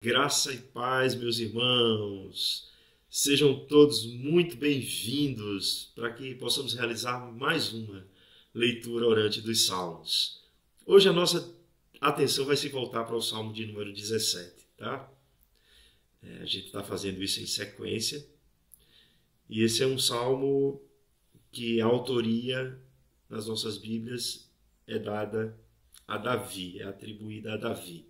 Graça e paz, meus irmãos. Sejam todos muito bem-vindos para que possamos realizar mais uma leitura orante dos Salmos. Hoje a nossa atenção vai se voltar para o Salmo de número 17, tá? A gente está fazendo isso em sequência. E esse é um salmo que a autoria nas nossas Bíblias é dada a Davi, é atribuída a Davi.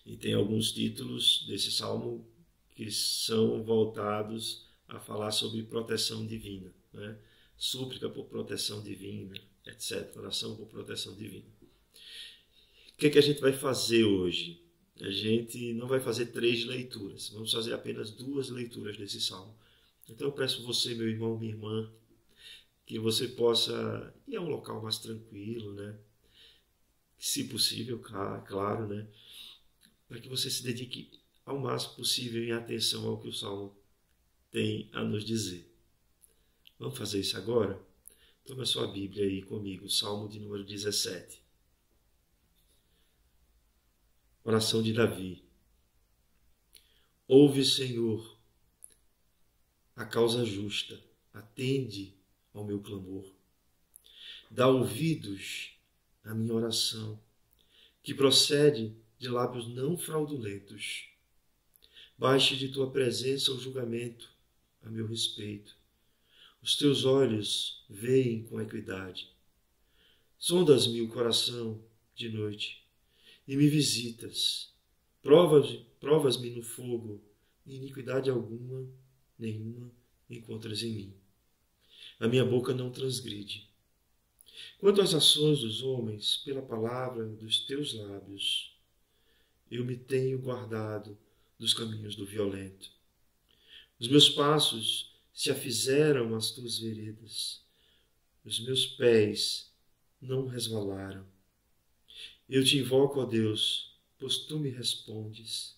E tem alguns títulos desse salmo que são voltados a falar sobre proteção divina, né? Súplica por proteção divina, etc. Oração por proteção divina. O que é que a gente vai fazer hoje? A gente não vai fazer 3 leituras, vamos fazer apenas 2 leituras desse salmo. Então eu peço você, meu irmão, minha irmã, que você possa ir a um local mais tranquilo, né? Se possível, claro, né? Para que você se dedique ao máximo possível em atenção ao que o Salmo tem a nos dizer. Vamos fazer isso agora? Toma a sua Bíblia aí comigo, Salmo de número 17. Oração de Davi. Ouve, Senhor, a causa justa, atende ao meu clamor. Dá ouvidos à minha oração, que procede de lábios não fraudulentos. Baixe de tua presença o julgamento a meu respeito. Os teus olhos veem com equidade. Sondas-me o coração de noite e me visitas. Provas-me no fogo, e iniquidade nenhuma encontras em mim. A minha boca não transgride. Quanto às ações dos homens, pela palavra dos teus lábios, eu me tenho guardado dos caminhos do violento. Os meus passos se afizeram às tuas veredas. Os meus pés não resvalaram. Eu te invoco, ó Deus, pois tu me respondes.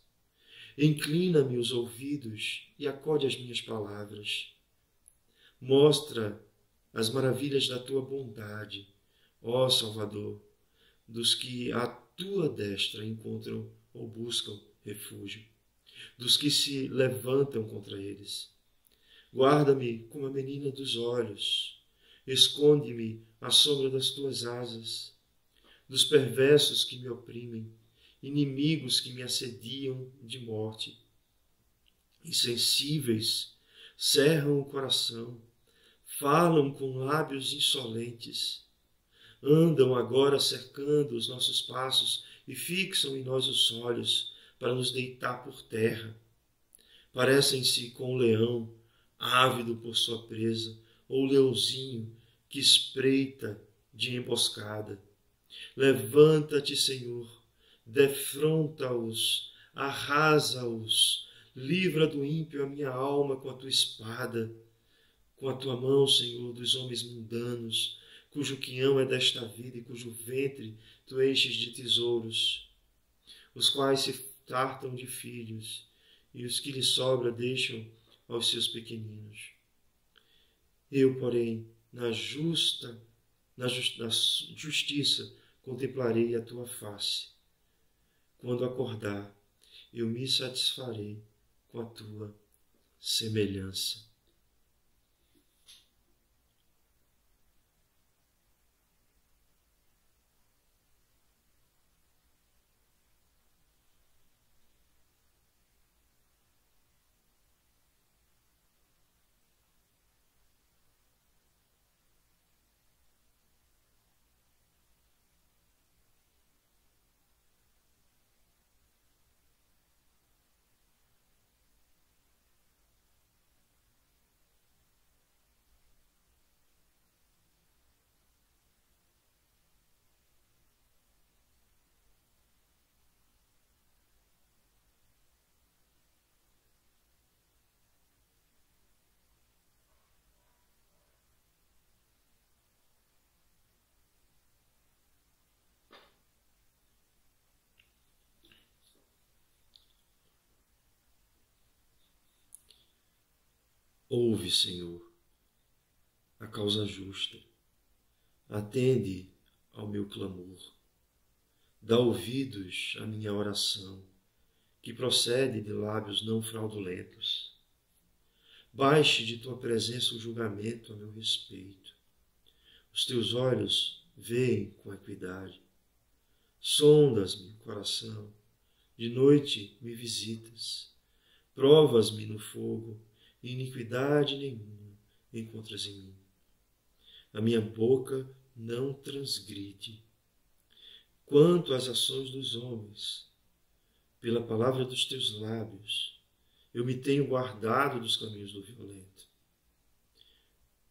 Inclina-me os ouvidos e acode às minhas palavras. Mostra as maravilhas da tua bondade, ó Salvador, dos que à tua destra encontram ou buscam refúgio, dos que se levantam contra eles. Guarda-me como a menina dos olhos, esconde-me à sombra das tuas asas, dos perversos que me oprimem, inimigos que me assediam de morte. Insensíveis, cerram o coração, falam com lábios insolentes, andam agora cercando os nossos passos e fixam em nós os olhos para nos deitar por terra. Parecem-se com o leão, ávido por sua presa, ou o leãozinho que espreita de emboscada. Levanta-te, Senhor, defronta-os, arrasa-os, livra do ímpio a minha alma com a tua espada, com a tua mão, Senhor, dos homens mundanos, cujo quinhão é desta vida e cujo ventre tu enches de tesouros, os quais se fartam de filhos, e os que lhe sobra deixam aos seus pequeninos. Eu, porém, na justiça, contemplarei a tua face. Quando acordar, eu me satisfarei com a tua semelhança. Ouve, Senhor, a causa justa. Atende ao meu clamor. Dá ouvidos à minha oração, que procede de lábios não fraudulentos. Baixe de tua presença o julgamento a meu respeito. Os teus olhos veem com equidade. Sondas-me o coração. De noite me visitas. Provas-me no fogo. Iniquidade nenhuma encontras em mim. A minha boca não transgride. Quanto às ações dos homens, pela palavra dos teus lábios, eu me tenho guardado dos caminhos do violento.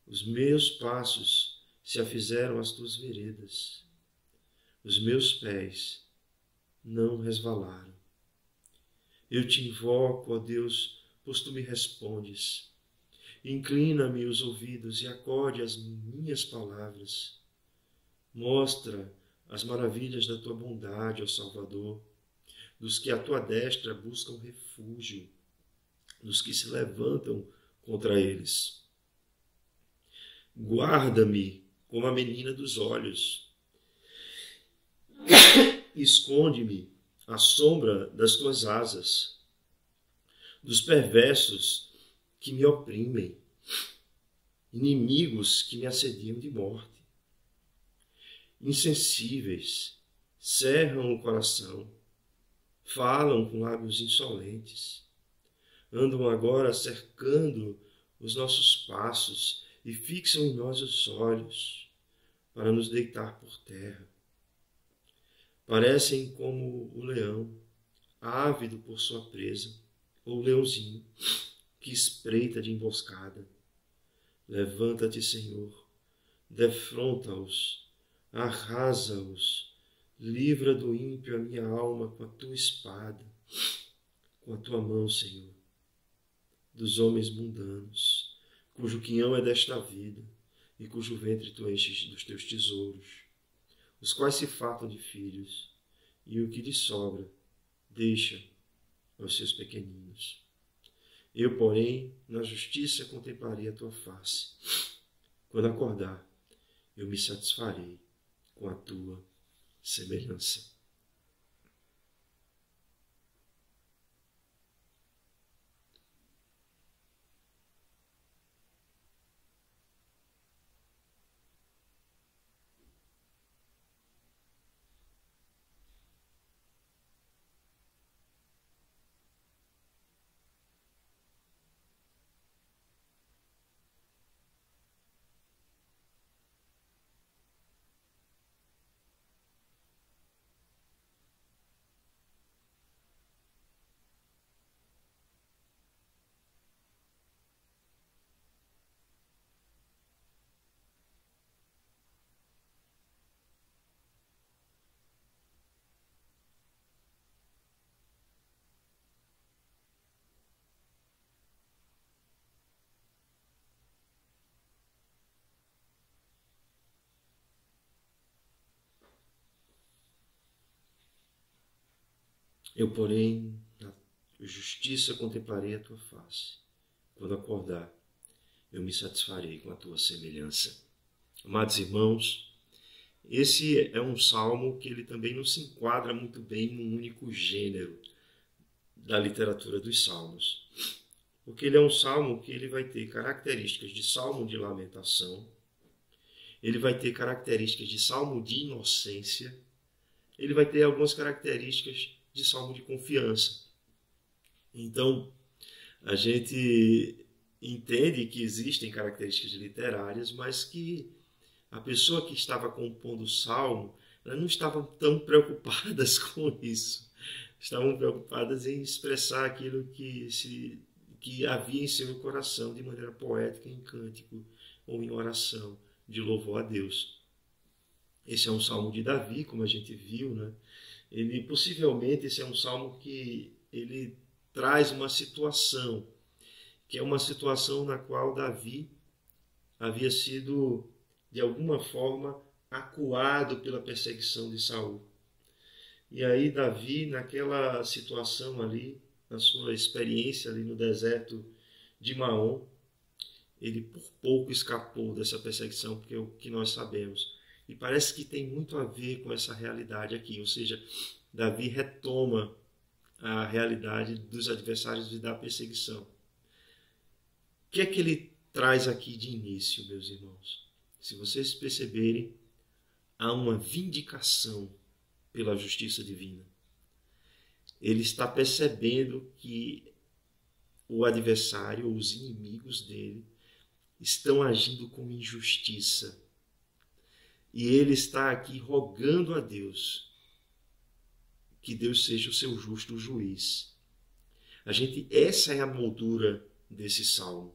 Os meus passos se afizeram às tuas veredas. Os meus pés não resvalaram. Eu te invoco, ó Deus, pois tu me respondes. Inclina-me os ouvidos e acorde as minhas palavras. Mostra as maravilhas da tua bondade, ó Salvador, dos que à tua destra buscam refúgio, dos que se levantam contra eles. Guarda-me como a menina dos olhos. Esconde-me à sombra das tuas asas, dos perversos que me oprimem, inimigos que me assediam de morte. Insensíveis, cerram o coração, falam com lábios insolentes, andam agora cercando os nossos passos e fixam em nós os olhos para nos deitar por terra. Parecem como o leão, ávido por sua presa, ou o leãozinho que espreita de emboscada. Levanta-te, Senhor, defronta-os, arrasa-os, livra do ímpio a minha alma com a tua espada, com a tua mão, Senhor, dos homens mundanos, cujo quinhão é desta vida e cujo ventre tu enches dos teus tesouros, os quais se fartam de filhos, e o que lhes sobra deixa aos seus pequeninos. Eu, porém, na justiça contemplarei a tua face. Quando acordar, eu me satisfarei com a tua semelhança. Eu, porém, na justiça contemplarei a tua face. Quando acordar, eu me satisfarei com a tua semelhança. Amados irmãos, esse é um salmo que ele também não se enquadra muito bem num único gênero da literatura dos salmos. Porque ele é um salmo que ele vai ter características de salmo de lamentação, ele vai ter características de salmo de inocência, ele vai ter algumas características de salmo de confiança. Então, a gente entende que existem características literárias, mas que a pessoa que estava compondo o salmo, elas não estavam tão preocupadas com isso. Estavam preocupadas em expressar aquilo que havia em seu coração de maneira poética, em cântico ou em oração de louvor a Deus. Esse é um salmo de Davi, como a gente viu, né? Possivelmente esse é um salmo que ele traz uma situação, que é uma situação na qual Davi havia sido, de alguma forma, acuado pela perseguição de Saul. E aí Davi, naquela situação ali, na sua experiência ali no deserto de Maom, ele por pouco escapou dessa perseguição, porque é o que nós sabemos. E parece que tem muito a ver com essa realidade aqui, ou seja, Davi retoma a realidade dos adversários e da perseguição. O que é que ele traz aqui de início, meus irmãos? Se vocês perceberem, há uma vindicação pela justiça divina. Ele está percebendo que o adversário ou os inimigos dele estão agindo com injustiça. E ele está aqui rogando a Deus que Deus seja o seu justo juiz. Essa é a moldura desse salmo.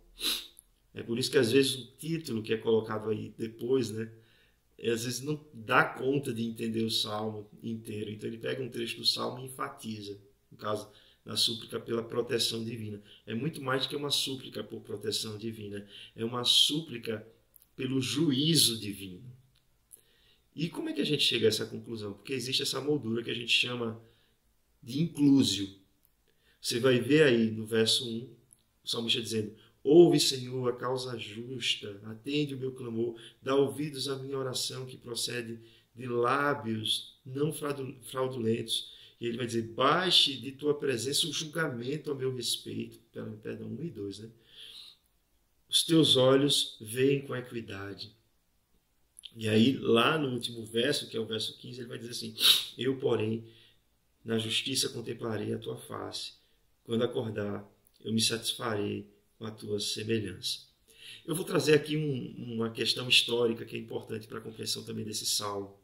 É por isso que às vezes o título que é colocado aí depois, né, às vezes não dá conta de entender o salmo inteiro. Então ele pega um trecho do salmo e enfatiza, no caso da súplica pela proteção divina. É muito mais do que uma súplica por proteção divina, é uma súplica pelo juízo divino. E como é que a gente chega a essa conclusão? Porque existe essa moldura que a gente chama de inclusio. Você vai ver aí no verso 1, o salmista dizendo: ouve, Senhor, a causa justa, atende o meu clamor, dá ouvidos à minha oração que procede de lábios não fraudulentos. E ele vai dizer: baixe de tua presença o julgamento a meu respeito. Perdão, 1 e 2, né? Os teus olhos veem com equidade. E aí, lá no último verso, que é o verso 15, ele vai dizer assim: eu, porém, na justiça contemplarei a tua face. Quando acordar, eu me satisfarei com a tua semelhança. Eu vou trazer aqui uma questão histórica que é importante para a compreensão também desse salmo.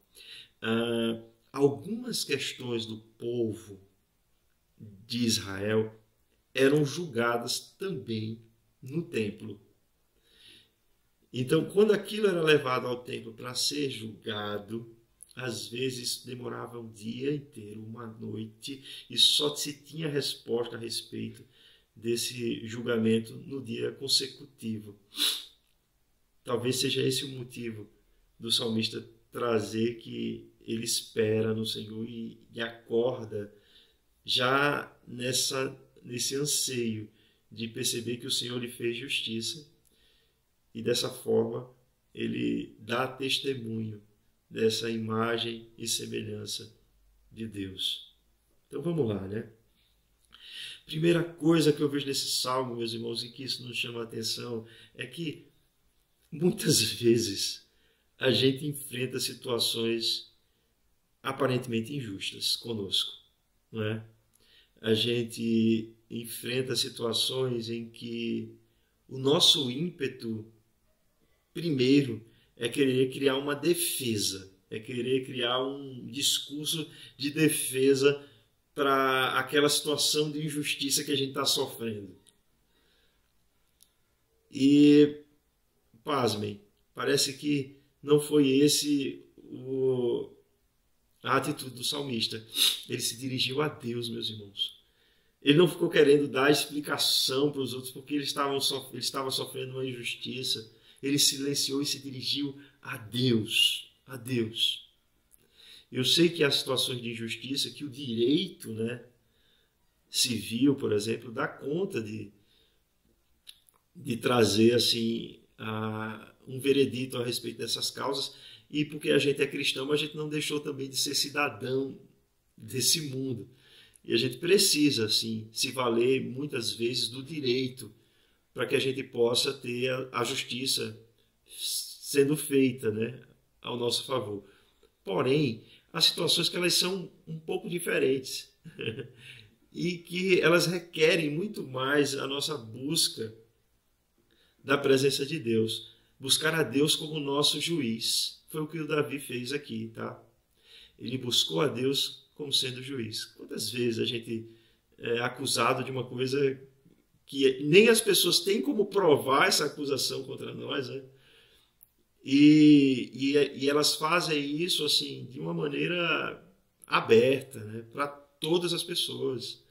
Algumas questões do povo de Israel eram julgadas também no templo. Então, quando aquilo era levado ao templo para ser julgado, às vezes demorava um dia inteiro, uma noite, e só se tinha resposta a respeito desse julgamento no dia consecutivo. Talvez seja esse o motivo do salmista trazer que ele espera no Senhor e acorda já nesse anseio de perceber que o Senhor lhe fez justiça. E dessa forma ele dá testemunho dessa imagem e semelhança de Deus. Então vamos lá, né? Primeira coisa que eu vejo nesse salmo, meus irmãos, e que isso nos chama a atenção, é que muitas vezes a gente enfrenta situações aparentemente injustas conosco, não é? A gente enfrenta situações em que o nosso ímpeto primeiro é querer criar uma defesa, é querer criar um discurso de defesa para aquela situação de injustiça que a gente está sofrendo. E, pasmem, parece que não foi esse a atitude do salmista. Ele se dirigiu a Deus, meus irmãos. Ele não ficou querendo dar explicação para os outros porque ele estava sofrendo uma injustiça. Ele silenciou e se dirigiu a Deus. A Deus. Eu sei que há situações de injustiça que o direito, né, civil, por exemplo, dá conta de trazer assim, um veredito a respeito dessas causas, e porque a gente é cristão, a gente não deixou também de ser cidadão desse mundo. E a gente precisa, assim, se valer muitas vezes do direito para que a gente possa ter a justiça sendo feita, né, ao nosso favor. Porém, há situações que elas são um pouco diferentes e que elas requerem muito mais a nossa busca da presença de Deus. Buscar a Deus como nosso juiz. Foi o que o Davi fez aqui, tá? Ele buscou a Deus como sendo juiz. Quantas vezes a gente é acusado de uma coisa que nem as pessoas têm como provar essa acusação contra nós, né? E elas fazem isso assim de uma maneira aberta, né, para todas as pessoas,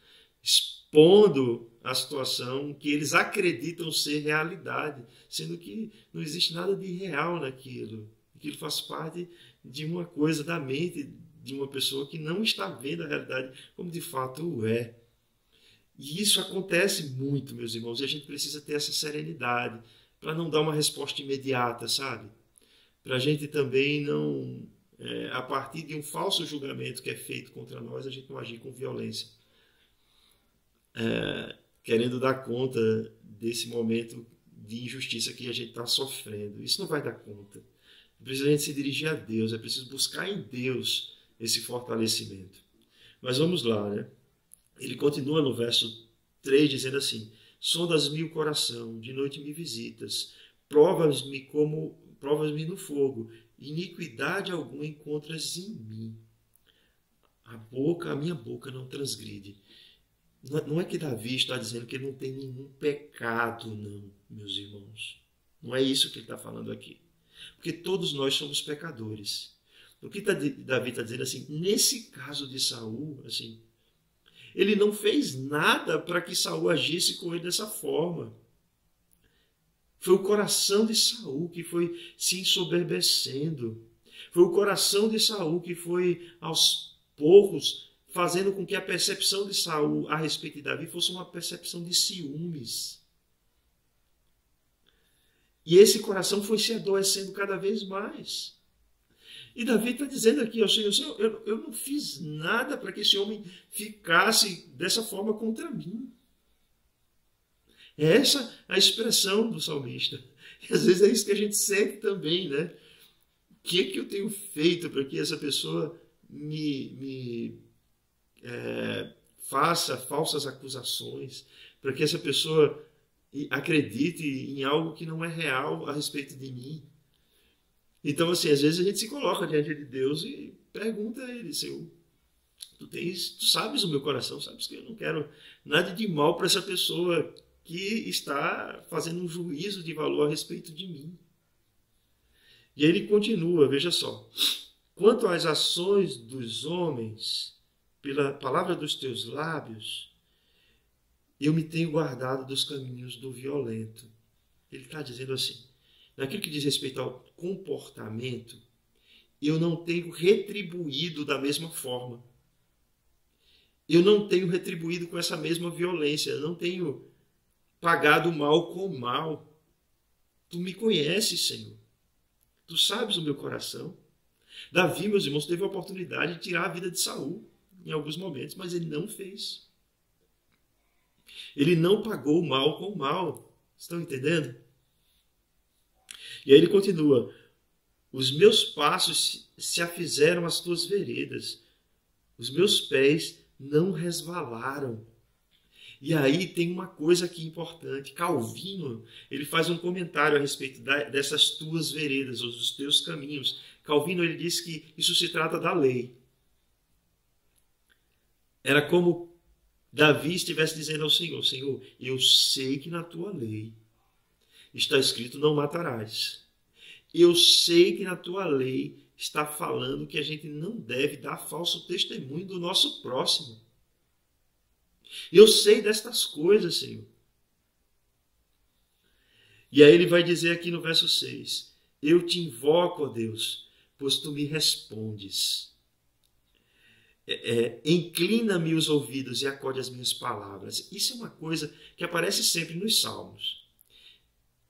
expondo a situação que eles acreditam ser realidade, sendo que não existe nada de real naquilo. Aquilo faz parte de uma coisa da mente de uma pessoa que não está vendo a realidade como de fato é. E isso acontece muito, meus irmãos, e a gente precisa ter essa serenidade para não dar uma resposta imediata, sabe? Para a gente também não, a partir de um falso julgamento que é feito contra nós, a gente não agir com violência. querendo dar conta desse momento de injustiça que a gente está sofrendo. Isso não vai dar conta. É preciso a gente se dirigir a Deus, é preciso buscar em Deus esse fortalecimento. Mas vamos lá, né? Ele continua no verso 3 dizendo assim: sondas-me o coração, de noite me visitas, provas-me no fogo, iniquidade alguma encontras em mim. A minha boca não transgride. Não é que Davi está dizendo que ele não tem nenhum pecado, não, meus irmãos. Não é isso que ele está falando aqui. Porque todos nós somos pecadores. O que Davi está dizendo assim, nesse caso de Saul, assim, ele não fez nada para que Saul agisse com ele dessa forma. Foi o coração de Saul que foi se ensoberbecendo. Foi o coração de Saul que foi, aos poucos, fazendo com que a percepção de Saul a respeito de Davi fosse uma percepção de ciúmes. E esse coração foi se adoecendo cada vez mais. E Davi está dizendo aqui ao Senhor, eu não fiz nada para que esse homem ficasse dessa forma contra mim. É essa a expressão do salmista. E às vezes é isso que a gente sente também, né? O que é que eu tenho feito para que essa pessoa me faça falsas acusações, para que essa pessoa acredite em algo que não é real a respeito de mim? Então, assim, às vezes a gente se coloca diante de Deus e pergunta a Ele, Senhor, tu sabes o meu coração, sabes que eu não quero nada de mal para essa pessoa que está fazendo um juízo de valor a respeito de mim. E aí ele continua, veja só. Quanto às ações dos homens, pela palavra dos teus lábios, eu me tenho guardado dos caminhos do violento. Ele está dizendo assim, naquilo que diz respeito ao comportamento, eu não tenho retribuído da mesma forma. Eu não tenho retribuído com essa mesma violência. Eu não tenho pagado mal com mal. Tu me conheces, Senhor. Tu sabes o meu coração. Davi, meus irmãos, teve a oportunidade de tirar a vida de Saul em alguns momentos, mas ele não fez. Ele não pagou o mal com o mal. Estão entendendo? E aí ele continua, os meus passos se afizeram às tuas veredas, os meus pés não resvalaram. E aí tem uma coisa aqui importante, Calvino, ele faz um comentário a respeito dessas tuas veredas, ou dos teus caminhos. Calvino, ele diz que isso se trata da lei. Era como Davi estivesse dizendo ao Senhor, Senhor, eu sei que na tua lei está escrito não matarás. Eu sei que na tua lei está falando que a gente não deve dar falso testemunho do nosso próximo. Eu sei destas coisas, Senhor. E aí ele vai dizer aqui no verso 6, eu te invoco, ó Deus, pois tu me respondes. Inclina-me os ouvidos e acorde as minhas palavras. Isso é uma coisa que aparece sempre nos Salmos.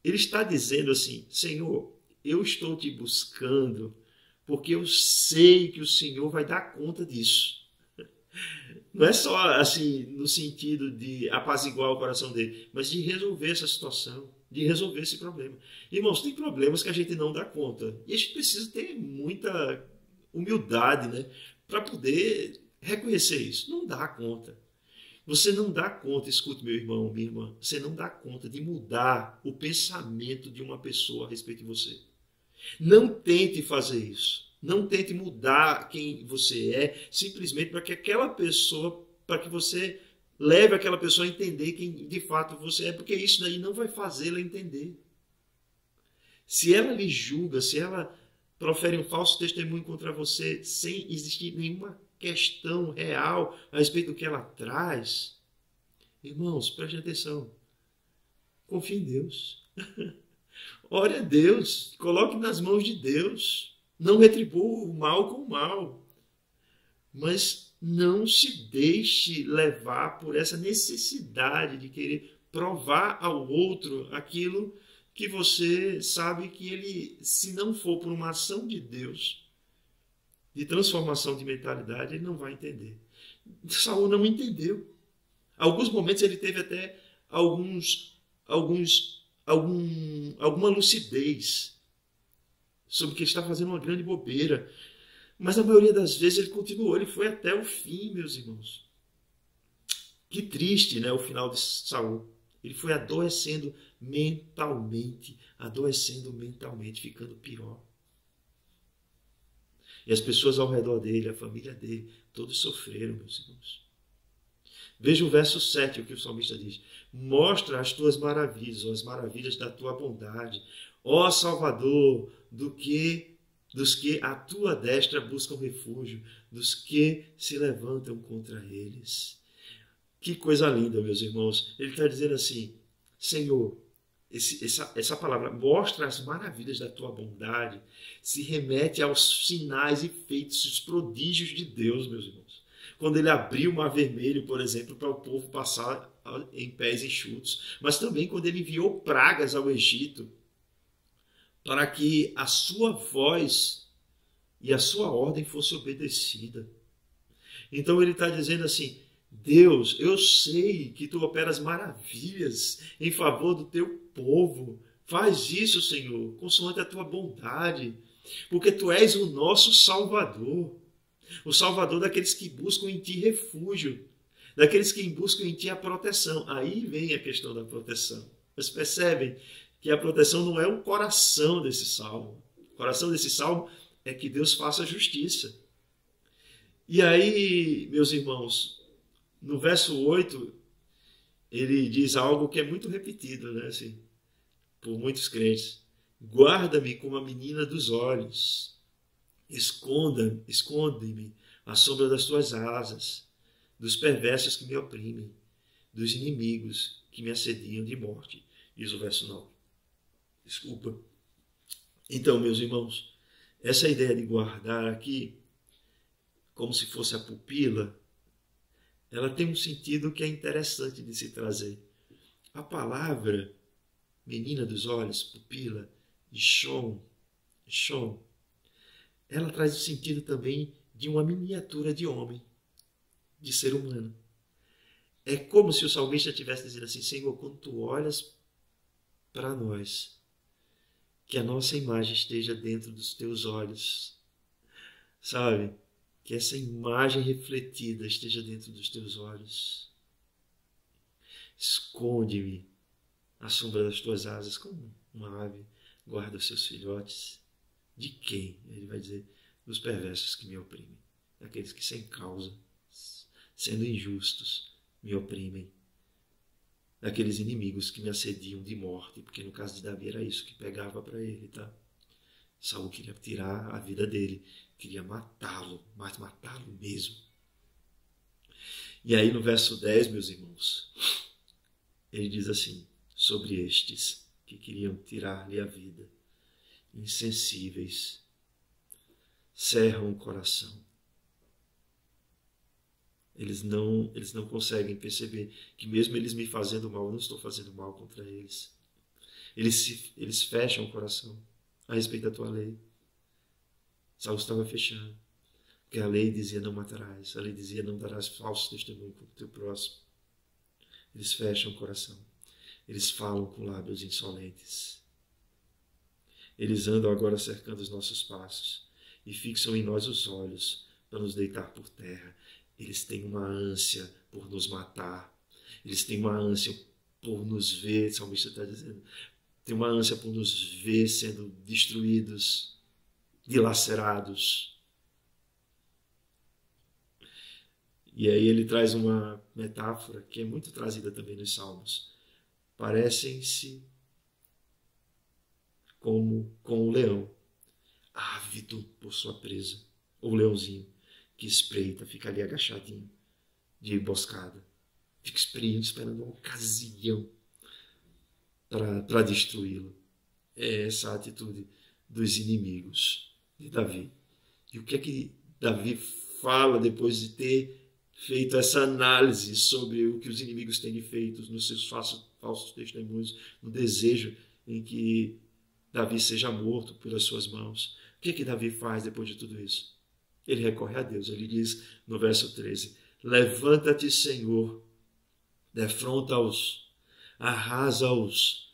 Ele está dizendo assim, Senhor, eu estou te buscando porque eu sei que o Senhor vai dar conta disso. Não é só assim no sentido de apaziguar o coração dele, mas de resolver essa situação, de resolver esse problema. Irmãos, tem problemas que a gente não dá conta. E a gente precisa ter muita humildade, né, para poder reconhecer isso. Não dá conta. Você não dá conta, escute meu irmão, minha irmã, você não dá conta de mudar o pensamento de uma pessoa a respeito de você. Não tente fazer isso. Não tente mudar quem você é, simplesmente para que aquela pessoa, para que você leve aquela pessoa a entender quem de fato você é, porque isso daí não vai fazê-la entender. Se ela lhe julga, se ela profere um falso testemunho contra você, sem existir nenhuma questão real a respeito do que ela traz, irmãos, prestem atenção. Confie em Deus. Ore a Deus. Coloque nas mãos de Deus. Não retribua o mal com o mal. Mas não se deixe levar por essa necessidade de querer provar ao outro aquilo que você sabe que ele, se não for por uma ação de Deus, de transformação de mentalidade, ele não vai entender. Saul não entendeu. Alguns momentos ele teve até alguma lucidez sobre que ele está fazendo uma grande bobeira. Mas a maioria das vezes ele continuou, ele foi até o fim, meus irmãos. Que triste, né, o final de Saul. Ele foi adoecendo mentalmente, ficando pior. E as pessoas ao redor dele, a família dele, todos sofreram, meus irmãos. Veja o verso 7, o que o salmista diz. Mostra as tuas maravilhas, ou as maravilhas da tua bondade, ó Salvador, dos que à tua destra buscam refúgio, dos que se levantam contra eles. Que coisa linda, meus irmãos. Ele está dizendo assim, Senhor, essa palavra, mostra as maravilhas da tua bondade, se remete aos sinais e feitos, os prodígios de Deus, meus irmãos. Quando ele abriu o Mar Vermelho, por exemplo, para o povo passar em pés enxutos, mas também quando ele enviou pragas ao Egito, para que a sua voz e a sua ordem fosse obedecida. Então ele está dizendo assim, Deus, eu sei que tu operas maravilhas em favor do teu povo. Faz isso, Senhor, consoante a tua bondade, porque tu és o nosso Salvador. O Salvador daqueles que buscam em ti refúgio, daqueles que buscam em ti a proteção. Aí vem a questão da proteção. Vocês percebem que a proteção não é o coração desse salmo. O coração desse salmo é que Deus faça justiça. E aí, meus irmãos, no verso 8, ele diz algo que é muito repetido, né? Assim, por muitos crentes. Guarda-me como a menina dos olhos. Esconde-me à sombra das tuas asas, dos perversos que me oprimem, dos inimigos que me assediam de morte. Diz o verso 9. Desculpa. Então, meus irmãos, essa ideia de guardar aqui, como se fosse a pupila, ela tem um sentido que é interessante de se trazer. A palavra menina dos olhos, pupila, Shon, ela traz o sentido também de uma miniatura de homem, de ser humano. É como se o salmista estivesse dizendo assim, Senhor, quando tu olhas para nós, que a nossa imagem esteja dentro dos teus olhos, sabe? Que essa imagem refletida esteja dentro dos teus olhos. Esconde-me à sombra das tuas asas, como uma ave guarda os seus filhotes. De quem? Ele vai dizer, dos perversos que me oprimem. Daqueles que sem causa, sendo injustos, me oprimem. Daqueles inimigos que me assediam de morte, porque no caso de Davi era isso que pegava para ele, tá? Saul queria tirar a vida dele, queria matá-lo, mas matá-lo mesmo. E aí no verso 10, meus irmãos, ele diz assim, sobre estes que queriam tirar-lhe a vida, insensíveis, cerram o coração. Eles não conseguem perceber que mesmo eles me fazendo mal, eu não estou fazendo mal contra eles. Eles fecham o coração a respeito da tua lei. Saul estava fechando, porque a lei dizia não matarás, a lei dizia não darás falso testemunho contra o teu próximo. Eles fecham o coração, eles falam com lábios insolentes. Eles andam agora cercando os nossos passos e fixam em nós os olhos para nos deitar por terra. Eles têm uma ânsia por nos matar. Eles têm uma ânsia por nos ver, o salmista está dizendo. Tem uma ânsia por nos ver sendo destruídos, dilacerados. E aí ele traz uma metáfora que é muito trazida também nos Salmos. Parecem-se como com o leão, ávido por sua presa, ou o leãozinho que espreita, fica ali agachadinho, de emboscada, fica esperando uma ocasião para destruí-lo. É essa a atitude dos inimigos de Davi. E o que é que Davi fala depois de ter feito essa análise sobre o que os inimigos têm feito nos seus falsos testemunhos, no desejo em que Davi seja morto pelas suas mãos? O que é que Davi faz depois de tudo isso? Ele recorre a Deus. Ele diz no verso 13, levanta-te, Senhor, defronta-os, arrasa-os,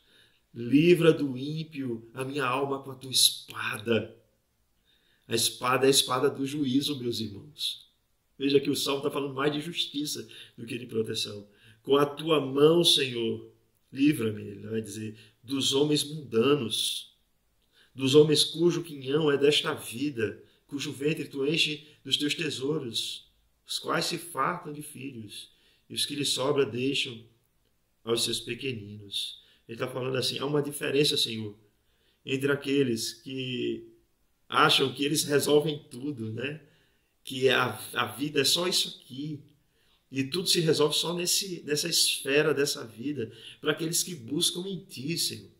livra do ímpio a minha alma com a tua espada. A espada é a espada do juízo, meus irmãos. Veja que o Salmo está falando mais de justiça do que de proteção. Com a tua mão, Senhor, livra-me, ele vai dizer, dos homens mundanos, dos homens cujo quinhão é desta vida, cujo ventre tu enche dos teus tesouros, os quais se fartam de filhos, e os que lhe sobra deixam aos seus pequeninos. Ele está falando assim, há uma diferença, Senhor, entre aqueles que acham que eles resolvem tudo, né? Que a vida é só isso aqui, e tudo se resolve só nessa esfera dessa vida, para aqueles que buscam em Ti, Senhor.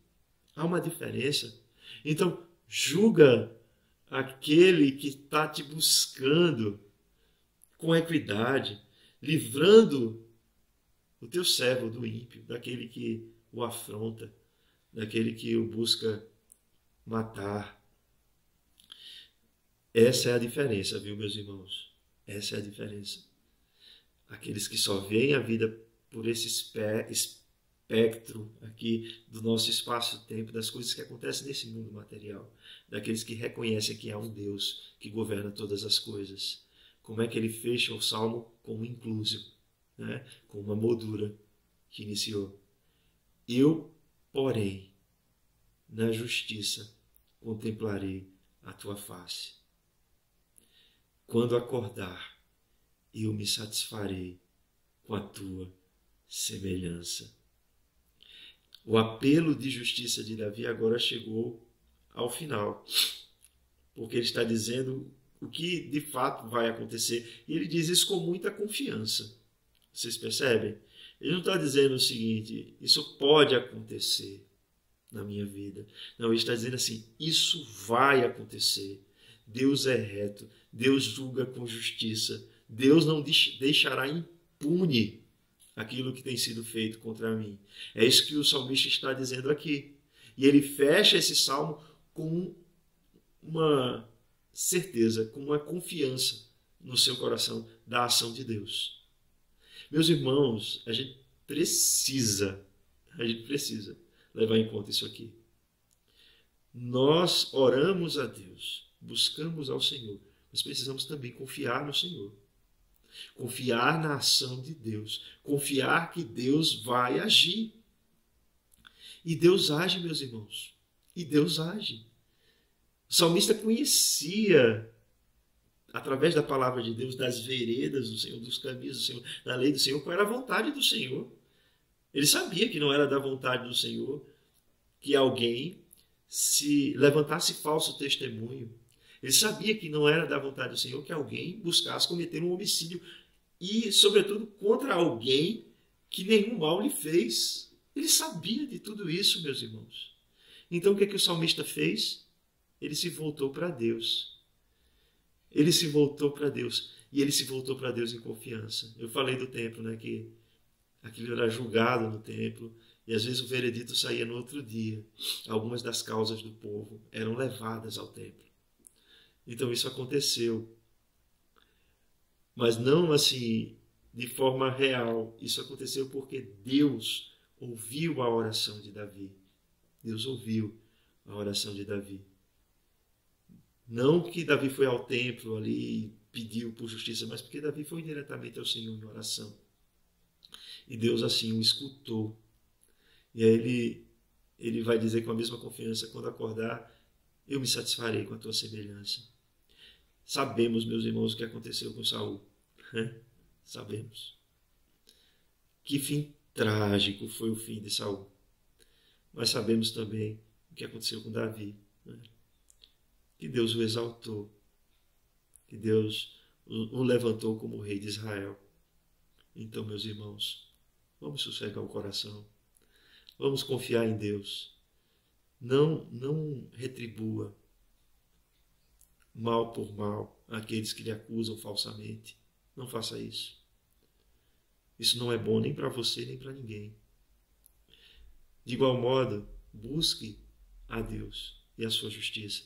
Há uma diferença. Então, julga aquele que está te buscando com equidade, livrando o teu servo do ímpio, daquele que o afronta, daquele que o busca matar. Essa é a diferença, viu, meus irmãos? Essa é a diferença. Aqueles que só veem a vida por esse espectro aqui do nosso espaço-tempo, das coisas que acontecem nesse mundo material, daqueles que reconhecem que há um Deus que governa todas as coisas. Como é que ele fecha o Salmo com um inclusive, né? Com uma moldura que iniciou. Eu, porém, na justiça contemplarei a tua face. Quando acordar, eu me satisfarei com a tua semelhança. O apelo de justiça de Davi agora chegou ao final, porque ele está dizendo o que de fato vai acontecer. E ele diz isso com muita confiança. Vocês percebem? Ele não está dizendo o seguinte, isso pode acontecer na minha vida. Não, ele está dizendo assim, isso vai acontecer. Deus é reto, Deus julga com justiça, Deus não deixará impune aquilo que tem sido feito contra mim. É isso que o salmista está dizendo aqui. E ele fecha esse salmo com uma certeza, com uma confiança no seu coração da ação de Deus. Meus irmãos, a gente precisa levar em conta isso aqui. Nós oramos a Deus, buscamos ao Senhor, mas precisamos também confiar no Senhor. Confiar na ação de Deus. Confiar que Deus vai agir. E Deus age, meus irmãos. E Deus age. O salmista conhecia, através da palavra de Deus, das veredas do Senhor, dos caminhos do Senhor, da lei do Senhor, qual era a vontade do Senhor. Ele sabia que não era da vontade do Senhor que alguém se levantasse falso testemunho. Ele sabia que não era da vontade do Senhor que alguém buscasse cometer um homicídio e, sobretudo, contra alguém que nenhum mal lhe fez. Ele sabia de tudo isso, meus irmãos. Então, o que é que o salmista fez? Ele se voltou para Deus. Ele se voltou para Deus. E ele se voltou para Deus em confiança. Eu falei do templo, né? Que aquilo era julgado no templo. E às vezes o veredito saía no outro dia. Algumas das causas do povo eram levadas ao templo. Então isso aconteceu. Mas não assim de forma real. Isso aconteceu porque Deus ouviu a oração de Davi. Deus ouviu a oração de Davi. Não que Davi foi ao templo ali e pediu por justiça, mas porque Davi foi diretamente ao Senhor em oração. E Deus assim o escutou. E aí ele vai dizer com a mesma confiança, quando acordar, eu me satisfarei com a tua semelhança. Sabemos, meus irmãos, o que aconteceu com Saul. Sabemos. Que fim trágico foi o fim de Saul. Mas sabemos também o que aconteceu com Davi. Que Deus o exaltou. Que Deus o levantou como rei de Israel. Então, meus irmãos, vamos sossegar o coração. Vamos confiar em Deus. Não retribua mal por mal aqueles que lhe acusam falsamente. Não faça isso. Isso não é bom nem para você, nem para ninguém. De igual modo, busque a Deus e a sua justiça.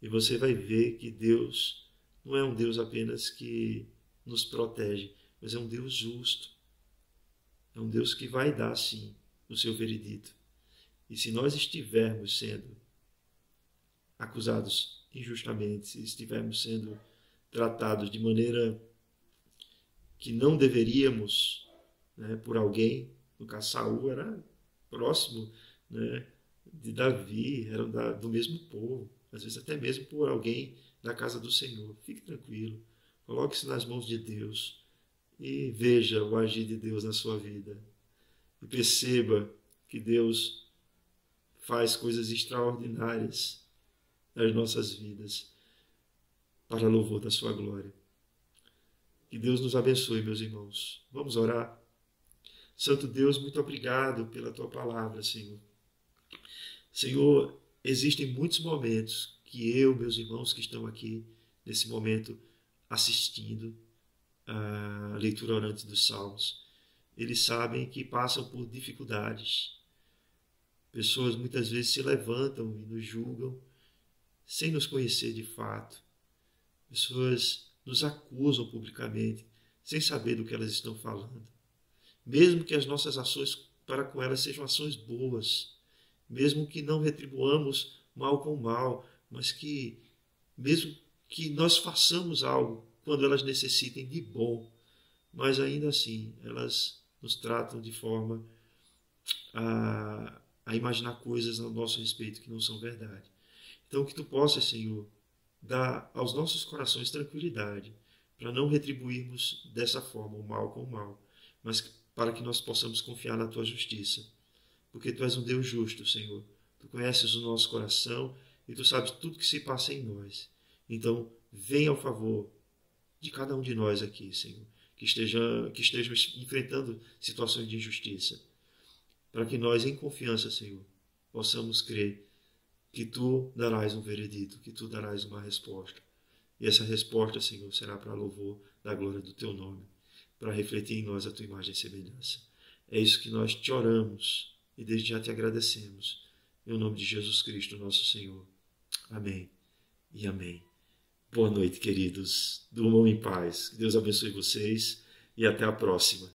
E você vai ver que Deus não é um Deus apenas que nos protege, mas é um Deus justo. é um Deus que vai dar, sim, o seu veredito. E se nós estivermos sendo acusados injustamente, se estivermos sendo tratados de maneira que não deveríamos, né, por alguém, no caso Saul era próximo, né, de Davi, eram do mesmo povo, às vezes até mesmo por alguém da casa do Senhor. Fique tranquilo, coloque-se nas mãos de Deus e veja o agir de Deus na sua vida. E perceba que Deus faz coisas extraordinárias nas nossas vidas para louvor da sua glória. Que Deus nos abençoe, meus irmãos. Vamos orar. Santo Deus, muito obrigado pela tua palavra, Senhor. Senhor, existem muitos momentos que eu, meus irmãos que estão aqui nesse momento assistindo a leitura orante dos Salmos, eles sabem que passam por dificuldades. Pessoas muitas vezes se levantam e nos julgam sem nos conhecer de fato. Pessoas nos acusam publicamente sem saber do que elas estão falando. Mesmo que as nossas ações para com elas sejam ações boas, mesmo que não retribuamos mal com mal, mas que mesmo que nós façamos algo quando elas necessitem de bom, mas ainda assim elas nos tratam de forma a imaginar coisas ao nosso respeito que não são verdade. Então que tu possas, Senhor, dar aos nossos corações tranquilidade para não retribuirmos dessa forma o mal com o mal, mas para que nós possamos confiar na tua justiça. Porque tu és um Deus justo, Senhor. Tu conheces o nosso coração e tu sabes tudo que se passa em nós. Então, venha ao favor de cada um de nós aqui, Senhor, que estejamos enfrentando situações de injustiça, para que nós, em confiança, Senhor, possamos crer que tu darás um veredito, que tu darás uma resposta. E essa resposta, Senhor, será para louvor da glória do teu nome, para refletir em nós a tua imagem e semelhança. É isso que nós te oramos e desde já te agradecemos. Em nome de Jesus Cristo, nosso Senhor. Amém e amém. Boa noite, queridos. Durmam em paz. Que Deus abençoe vocês e até a próxima.